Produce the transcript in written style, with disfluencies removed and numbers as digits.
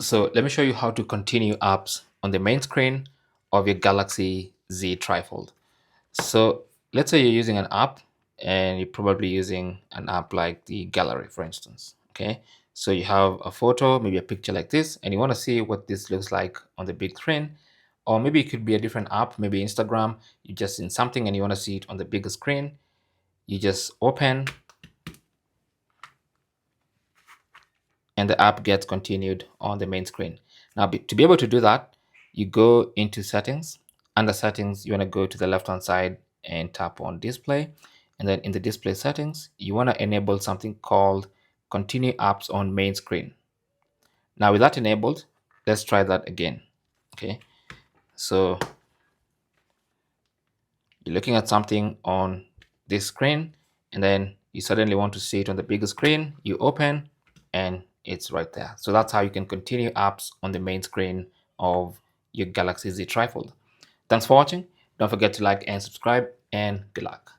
So let me show you how to continue apps on the main screen of your Galaxy Z TriFold. So let's say you're using an app and you're probably using an app like the gallery, for instance. Okay. So you have a photo, maybe a picture like this, and you want to see what this looks like on the big screen. Or maybe it could be a different app, maybe Instagram. You're just in something and you want to see it on the bigger screen. You just open and the app gets continued on the main screen. Now, to be able to do that, you go into settings. Under settings, you want to go to the left hand side and tap on display. And then in the display settings, you want to enable something called continue apps on main screen. Now, with that enabled, let's try that again. Okay, so you're looking at something on this screen, and then you suddenly want to see it on the bigger screen. You open and it's right there. So that's how you can continue apps on the main screen of your Galaxy Z TriFold. Thanks for watching. Don't forget to like and subscribe, and good luck.